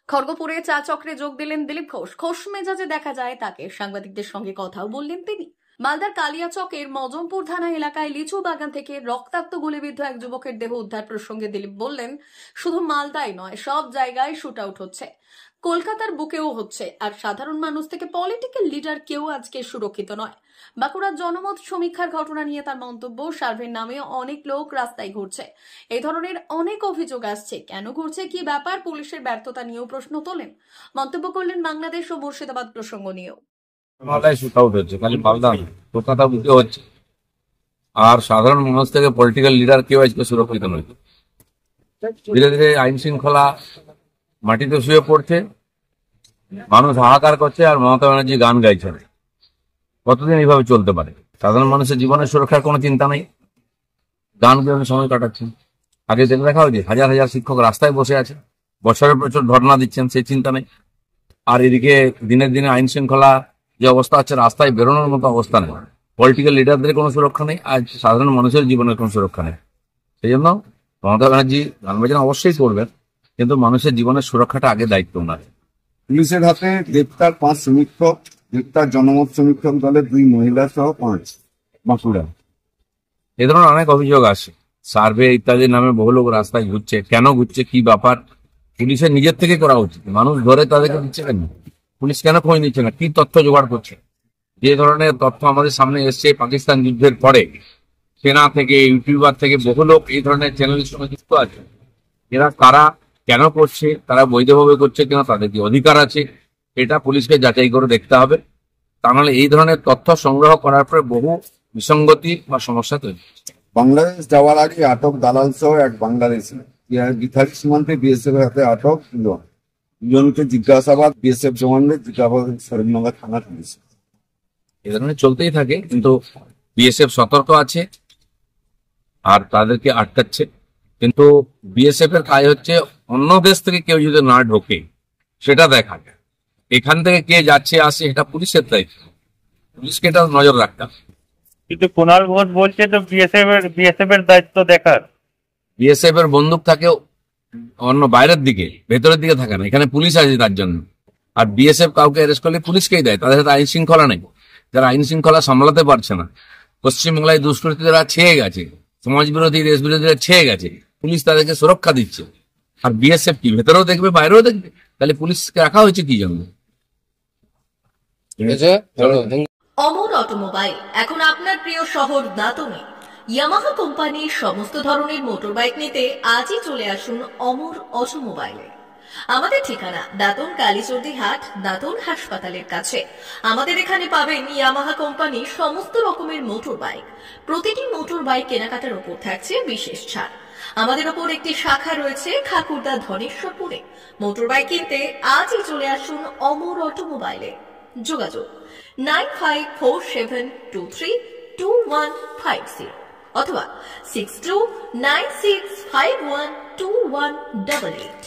খড়গপুরে চা চক্রে যোগ দিলেন দিলীপ ঘোষ। খোশ মেজাজে দেখা যায় তাকে। সাংবাদিকদের সঙ্গে কথাও বললেন তিনি। মালদার কালিয়াচকের মজমপুর থানা এলাকায় লিচু বাগান থেকে রক্তাক্ত গুলিবিদ্ধ এক যুবকের দেহ উদ্ধার প্রসঙ্গে দিলীপ বললেন, শুধু মালদায় নয়, সব জায়গায় শুট আউট হচ্ছে, কলকাতার বুকেও হচ্ছে। আর সাধারণ মানুষ থেকে পলিটিক্যাল লিডার কেউ আজকে সুরক্ষিত নয়। বাঁকুড়ার জনমত সমীক্ষার ঘটনা নিয়ে তার মন্তব্য, সার্ভের নামে অনেক লোক রাস্তায় ঘুরছে। এই ধরনের অনেক অভিযোগ আসছে, কেন ঘুরছে, কি ব্যাপার, পুলিশের ব্যর্থতা নিয়েও প্রশ্ন তোলেন। মন্তব্য করলেন বাংলাদেশ ও মুর্শিদাবাদ প্রসঙ্গ নিয়েও। মালদায় শুট আউট হচ্ছে, খালি মালদা কলকাতা বুকে হচ্ছে। আর সাধারণ মানুষ থেকে পলিটিক্যাল লিডার কেউ আজকে সুরক্ষিত নয়। ধীরে ধীরে আইন শৃঙ্খলা মাটিতে শুয়ে পড়ছে, মানুষ হাহাকার করছে, আর মমতা ব্যানার্জি গান গাইছে। কতদিন এইভাবে চলতে পারে? সাধারণ মানুষের জীবনের সুরক্ষার কোনো চিন্তা নেই, গান গানে সময় কাটাচ্ছে। আগে দেখে দেখা হয়েছে হাজার হাজার শিক্ষক রাস্তায় বসে আছে, বছরের বছর ধর্ণা দিচ্ছেন, সেই চিন্তা নেই। আর এদিকে দিনের দিনে আইন শৃঙ্খলা যে অবস্থা আছে, রাস্তায় বেরোনোর মতো অবস্থা নেই। পলিটিক্যাল লিডারদের কোনো সুরক্ষা নেই, আর সাধারণ মানুষের জীবনের কোনো সুরক্ষা নেই। সেই জন্য মমতা ব্যানার্জি গান বাজনা অবশ্যই করবেন, কিন্তু মানুষের জীবনের সুরক্ষাটা আগে দায়িত্ব ওনার। পুলিশের হাতে গ্রেপ্তার 5 সমীক্ষক, গ্রেপ্তার জনমত সমীক্ষক দলের 2 মহিলা সহ 5 বাঁকুড়া। এ ধরনের অনেক অভিযোগ আসে, সার্ভে ইত্যাদির নামে বহু লোক রাস্তায় ঘুরছে। কেন ঘুরছে, কি ব্যাপার, পুলিশের নিজের থেকে করা উচিত। মানুষ ধরে তাদেরকে দিচ্ছে কেন? পুলিশ কেন খোঁজ নিচ্ছে না? কি তথ্য জোগাড় করছে? যে ধরনের তথ্য আমাদের সামনে এসছে পাকিস্তান যুদ্ধের পরে, সেনা থেকে, ইউটিউবার থেকে বহু লোক এই ধরনের চ্যানেলের সঙ্গে যুক্ত আছে। এরা কারা, কেন করছে, তারা বৈধভাবে করছে কিনা, তাদের কি অধিকার আছে, এটা পুলিশকে যাচাই করে দেখতে হবে। তা নাহলে এই ধরনের তথ্য সংগ্রহ করার পরে বহু বিসঙ্গতি বা সমস্যা তৈরি হচ্ছে। বাংলাদেশ যাওয়ার আগে আটক দালাল সহ এক বাংলাদেশি গিথারি সীমান্তে বিএসএফ এর হাতে আটক দুজনকে জিজ্ঞাসাবাদ বিএসএফ জওয়ানদের জিজ্ঞাসাবাদ সরিমনগর থানা পুলিশ। এ ধরনের চলতেই থাকে, কিন্তু বিএসএফ সতর্ক আছে আর তাদেরকে আটকাচ্ছে। কিন্তু বিএসএফ এর কাজ হচ্ছে অন্য দেশ থেকে কেউ যদি না ঢোকে সেটা দেখা যায়। এখান থেকে কে যাচ্ছে আসে এটা পুলিশের দায়িত্ব, পুলিশকে এটা নজর রাখতে হবে। কিন্তু কুণাল ঘোষ বলছে তো বিএসএফ এর দায়িত্ব দেখার। বিএসএফ এর বন্দুক থাকে অন্য বাইরের দিকে, ভেতরের দিকে থাকে না। এখানে পুলিশ আছে তার জন্য। আর বিএসএফ কাউকে অ্যারেস্ট করলে পুলিশকেই দেয়, তাদের সাথে আইন শৃঙ্খলা নেই। যারা আইন শৃঙ্খলা সামলাতে পারছে না, পশ্চিমবাংলায় দুষ্কৃতীরা ছেয়ে গেছে, সমাজ বিরোধী, দেশ বিরোধীরা ছেয়ে গেছে, পুলিশ তাদেরকে সুরক্ষা দিচ্ছে। আর বিএসএফ কি ভেতরেও দেখবে বাইরেও দেখবে? তাহলে পুলিশকে রাখা হয়েছে কি জন্য? অমর অটোমোবাইল এখন আপনার প্রিয় শহর দাঁতনে। ইয়ামাহা কোম্পানির সমস্ত ধরনের মোটর বাইক নিতে আজই চলে আসুন অমর অটোমোবাইলে। আমাদের ঠিকানা দাঁতন কালীচর্দি হাট, দাঁতন হাসপাতালের কাছে। আমাদের এখানে পাবেন ইয়ামাহা কোম্পানির সমস্ত রকমের মোটর বাইক। প্রতিটি মোটর বাইক কেনাকাটার উপর থাকছে বিশেষ ছাড়। আমাদের ওপর একটি শাখা রয়েছে খাকুরদা ধনেশ্বরপুরে। মোটর বাইক কিনতে আজই চলে আসুন অমর অটোমোবাইলে। যোগাযোগ 9547232150 অথবা 6296512188।